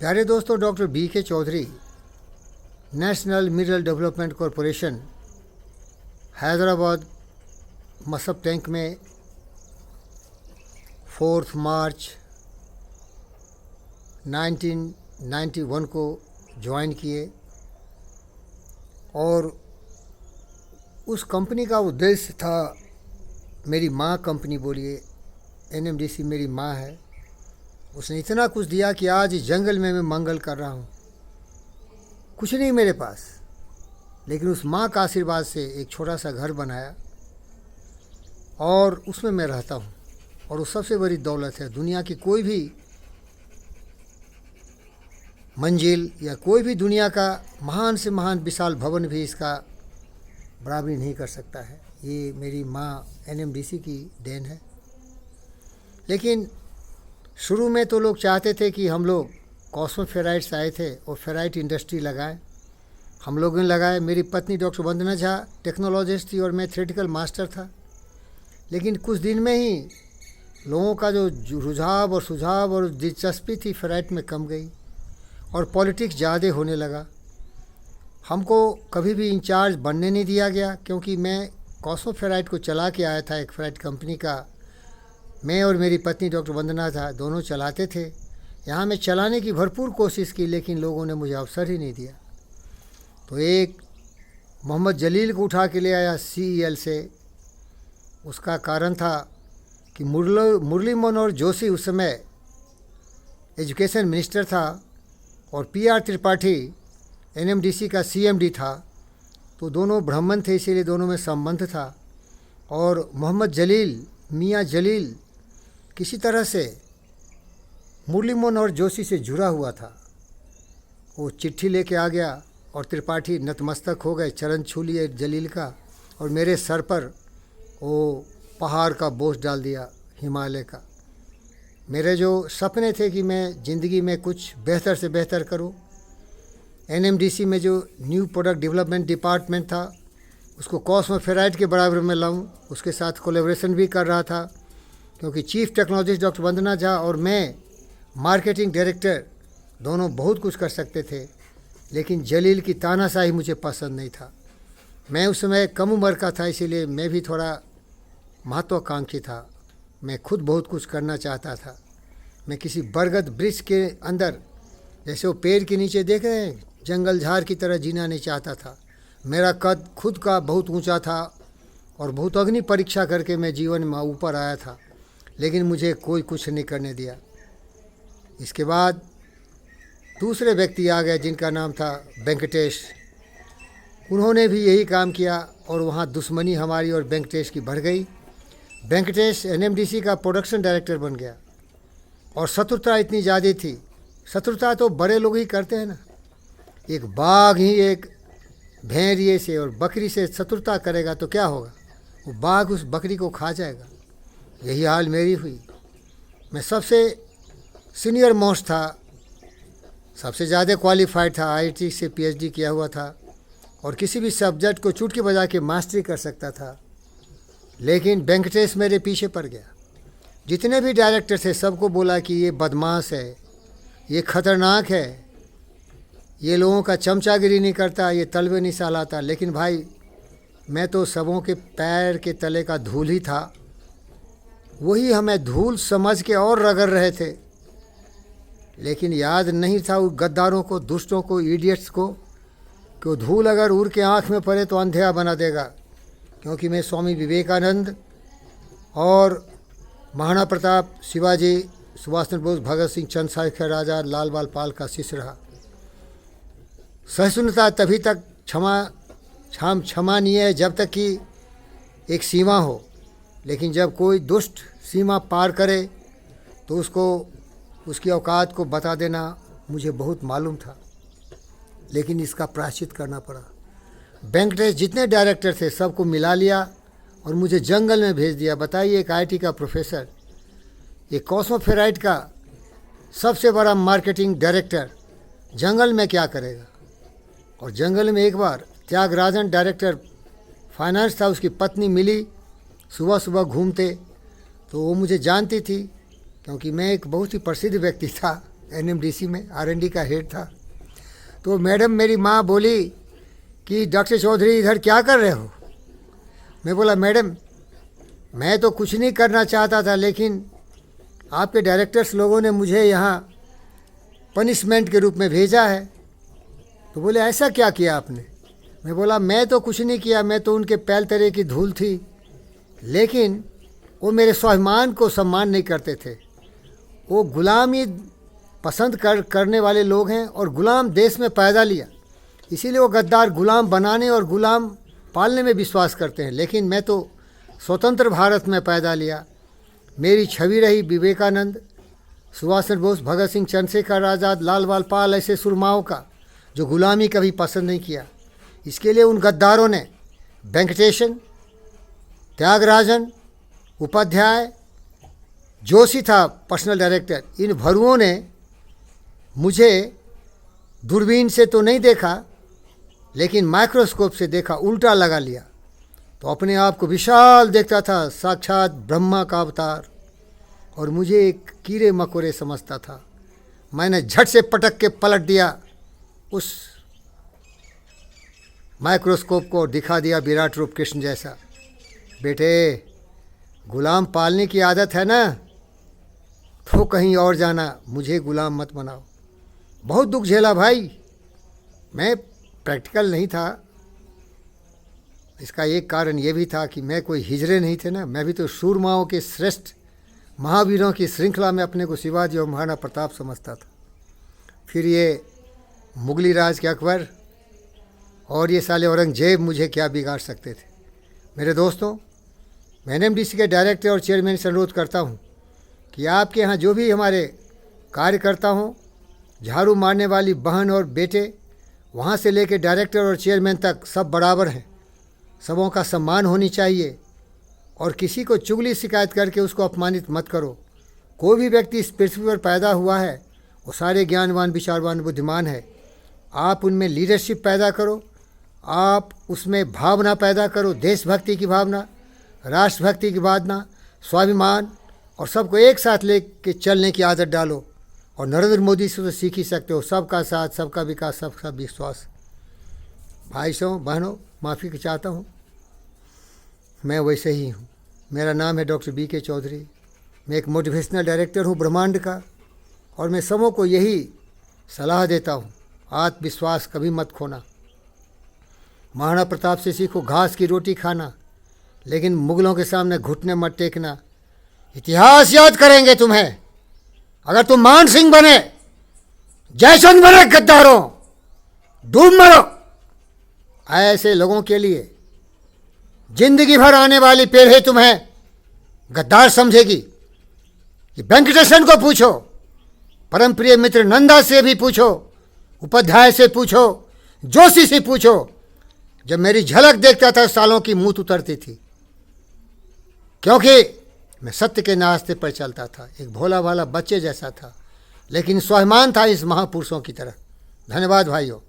प्यारे दोस्तों, doctor BK Chaudhary, National Mineral Development Corporation, Hyderabad Masab Tank में 4 मार्च 1991 को ज्वाइन किए। और उस कंपनी का उद्देश्य था, मेरी माँ कंपनी बोलिए, NMDC मेरी माँ है। उसने इतना कुछ दिया कि आज जंगल में मैं मंगल कर रहा हूँ। कुछ नहीं मेरे पास, लेकिन उस माँ का आशीर्वाद से एक छोटा सा घर बनाया और उसमें मैं रहता हूँ। और वो सबसे बड़ी दौलत है। दुनिया की कोई भी मंजिल या कोई भी दुनिया का महान से महान विशाल भवन भी इसका बराबरी नहीं कर सकता है। ये मेरी माँ NMDC की देन है। लेकिन शुरू में तो लोग चाहते थे कि हम लोग कॉस्मोफेराइट्स आए थे और फेराइट इंडस्ट्री लगाएं। हम लोगों ने लगाए। मेरी पत्नी डॉक्टर वंदना झा टेक्नोलॉजिस्ट थी और मैं थ्योरेटिकल मास्टर था। लेकिन कुछ दिन में ही लोगों का जो रुझाव और सुझाव और दिलचस्पी थी फेराइट में कम गई और पॉलिटिक्स ज़्यादा होने लगा। हमको कभी भी इंचार्ज बनने नहीं दिया गया, क्योंकि मैं कॉस्मोफेराइट को चला के आया था। एक फेराइट कंपनी का मैं और मेरी पत्नी डॉक्टर वंदना झा दोनों चलाते थे। यहाँ मैं चलाने की भरपूर कोशिश की, लेकिन लोगों ने मुझे अवसर ही नहीं दिया। तो एक मोहम्मद जलील को उठा के ले आया CEL से। उसका कारण था कि मुरली मनोहर जोशी उस समय एजुकेशन मिनिस्टर था और PR त्रिपाठी NMDC का CMD था। तो दोनों ब्राह्मण थे, इसीलिए दोनों में संबंध था। और मोहम्मद जलील, मियाँ जलील, किसी तरह से मुरली मनोहर जोशी से जुड़ा हुआ था। वो चिट्ठी लेके आ गया और त्रिपाठी नतमस्तक हो गए, चरण छू लिए जलील का, और मेरे सर पर वो पहाड़ का बोझ डाल दिया, हिमालय का। मेरे जो सपने थे कि मैं ज़िंदगी में कुछ बेहतर से बेहतर करूं, NMDC में जो न्यू प्रोडक्ट डेवलपमेंट डिपार्टमेंट था उसको कॉस्मोफेराइट के बराबर में लाऊं, उसके साथ कोलैबोरेशन भी कर रहा था। क्योंकि चीफ टेक्नोलॉजिस्ट डॉक्टर वंदना झा और मैं मार्केटिंग डायरेक्टर दोनों बहुत कुछ कर सकते थे। लेकिन जलील की तानाशाही मुझे पसंद नहीं था। मैं उस समय कम उम्र का था, इसीलिए मैं भी थोड़ा महत्वाकांक्षी था। मैं खुद बहुत कुछ करना चाहता था। मैं किसी बरगद वृक्ष के अंदर, जैसे वो पेड़ के नीचे देख रहे हैं, जंगल झाड़ की तरह जीना नहीं चाहता था। मेरा कद खुद का बहुत ऊंचा था और बहुत अग्नि परीक्षा करके मैं जीवन में ऊपर आया था, लेकिन मुझे कोई कुछ नहीं करने दिया। इसके बाद दूसरे व्यक्ति आ गए जिनका नाम था वेंकटेश। उन्होंने भी यही काम किया और वहाँ दुश्मनी हमारी और वेंकटेश की बढ़ गई। वेंकटेश NMDC का प्रोडक्शन डायरेक्टर बन गया और शत्रुता इतनी ज़्यादा थी। शत्रुता तो बड़े लोग ही करते हैं ना। एक बाघ ही एक भेड़िए से और बकरी से शत्रुता करेगा तो क्या होगा? वो बाघ उस बकरी को खा जाएगा। यही हाल मेरी हुई। मैं सबसे सीनियर मोस्ट था, सबसे ज़्यादा क्वालिफाइड था, IIT से PhD किया हुआ था और किसी भी सब्जेक्ट को चुटकी बजा के मास्टरी कर सकता था। लेकिन वेंकटेश मेरे पीछे पड़ गया। जितने भी डायरेक्टर थे सबको बोला कि ये बदमाश है, ये खतरनाक है, ये लोगों का चमचागिरी नहीं करता, ये तलवे नहीं सहलाता। लेकिन भाई, मैं तो सबों के पैर के तले का धूल ही था। वही हमें धूल समझ के और रगड़ रहे थे। लेकिन याद नहीं था उन गद्दारों को, दुष्टों को, इडियट्स को, कि वो धूल अगर उड़ के आँख में पड़े तो अंधेरा बना देगा। क्योंकि मैं स्वामी विवेकानंद और महाराणा प्रताप, शिवाजी, सुभाष चंद्र बोस, भगत सिंह, चंद्रशेखर राजा, लाल बाल पाल का शिष्य रहा। सहिष्णुता तभी तक क्षमानीय है जब तक कि एक सीमा हो। लेकिन जब कोई दुष्ट सीमा पार करे तो उसको, उसकी औकात को बता देना मुझे बहुत मालूम था। लेकिन इसका प्रायश्चित करना पड़ा। वेंकटेश जितने डायरेक्टर थे सबको मिला लिया और मुझे जंगल में भेज दिया। बताइए, एक IIT का प्रोफेसर, ये कॉस्मोफेराइट का सबसे बड़ा मार्केटिंग डायरेक्टर जंगल में क्या करेगा? और जंगल में एक बार त्यागराजन डायरेक्टर फाइनेंस था, उसकी पत्नी मिली। सुबह सुबह घूमते तो वो मुझे जानती थी, क्योंकि मैं एक बहुत ही प्रसिद्ध व्यक्ति था एनएमडीसी में R&D का हेड था। तो मैडम मेरी माँ बोली कि डॉक्टर चौधरी इधर क्या कर रहे हो। मैं बोला मैडम मैं तो कुछ नहीं करना चाहता था, लेकिन आपके डायरेक्टर्स लोगों ने मुझे यहाँ पनिशमेंट के रूप में भेजा है। तो बोले ऐसा क्या किया आपने। मैं बोला मैं तो कुछ नहीं किया, मैं तो उनके पैर तले की धूल थी, लेकिन वो मेरे स्वाभिमान को सम्मान नहीं करते थे। वो गुलामी पसंद करने वाले लोग हैं और गुलाम देश में पैदा लिया, इसीलिए वो गद्दार गुलाम बनाने और गुलाम पालने में विश्वास करते हैं। लेकिन मैं तो स्वतंत्र भारत में पैदा लिया। मेरी छवि रही विवेकानंद, सुभाष चंद्र बोस, भगत सिंह, चंद्रशेखर आज़ाद, लाल बाल पाल, ऐसे सुरमाओं का जो गुलामी कभी पसंद नहीं किया। इसके लिए उन गद्दारों ने वेंकटेशन, त्यागराजन, उपाध्याय, जोशी था पर्सनल डायरेक्टर, इन भरुओं ने मुझे दूरबीन से तो नहीं देखा, लेकिन माइक्रोस्कोप से देखा, उल्टा लगा लिया। तो अपने आप को विशाल देखता था, साक्षात ब्रह्मा का अवतार, और मुझे एक कीड़े मकोड़े समझता था। मैंने झट से पटक के पलट दिया उस माइक्रोस्कोप को, दिखा दिया विराट रूप कृष्ण जैसा। बेटे गुलाम पालने की आदत है ना, तो कहीं और जाना, मुझे गुलाम मत बनाओ। बहुत दुख झेला भाई, मैं प्रैक्टिकल नहीं था। इसका एक कारण ये भी था कि मैं कोई हिजड़े नहीं थे ना, मैं भी तो सूरमाओं के श्रेष्ठ महावीरों की श्रृंखला में अपने को शिवाजी और महाराणा प्रताप समझता था। फिर ये मुगली राज के अकबर और ये साले औरंगजेब मुझे क्या बिगाड़ सकते थे। मेरे दोस्तों, मैं एनएमडीसी के डायरेक्टर और चेयरमैन से अनुरोध करता हूँ कि आपके यहाँ जो भी हमारे कार्यकर्ता हों, झाड़ू मारने वाली बहन और बेटे, वहाँ से लेकर डायरेक्टर और चेयरमैन तक सब बराबर हैं। सबों का सम्मान होनी चाहिए और किसी को चुगली शिकायत करके उसको अपमानित मत करो। कोई भी व्यक्ति इस पृथ्वी पर पैदा हुआ है, वो सारे ज्ञानवान, विचारवान, बुद्धिमान है। आप उनमें लीडरशिप पैदा करो, आप उसमें भावना पैदा करो, देशभक्ति की भावना, राष्ट्रभक्ति की भावना, स्वाभिमान, और सबको एक साथ लेके चलने की आदत डालो। और नरेंद्र मोदी से तो सीख ही सकते हो, सबका साथ, सबका विकास, सबका विश्वास। भाइयों बहनों, माफ़ी चाहता हूँ, मैं वैसे ही हूँ। मेरा नाम है डॉक्टर BK चौधरी। मैं एक मोटिवेशनल डायरेक्टर हूँ ब्रह्मांड का, और मैं सबों को यही सलाह देता हूँ, आत्मविश्वास कभी मत खोना। महाराणा प्रताप से सीखो घास की रोटी खाना, लेकिन मुगलों के सामने घुटने मत टेकना। इतिहास याद करेंगे तुम्हें। अगर तुम मान सिंह बने, जयचंद बने, गद्दारों डूब मरो। ऐसे लोगों के लिए जिंदगी भर आने वाली पीढ़ी तुम्हें गद्दार समझेगी। कि वेंकटेशन को पूछो, परम प्रिय मित्र नंदा से भी पूछो, उपाध्याय से पूछो, जोशी से पूछो। जब मेरी झलक देखता था सालों की मूत उतरती थी, क्योंकि मैं सत्य के रास्ते पर चलता था। एक भोला भाला बच्चे जैसा था, लेकिन स्वाभिमान था इस महापुरुषों की तरह। धन्यवाद भाइयों।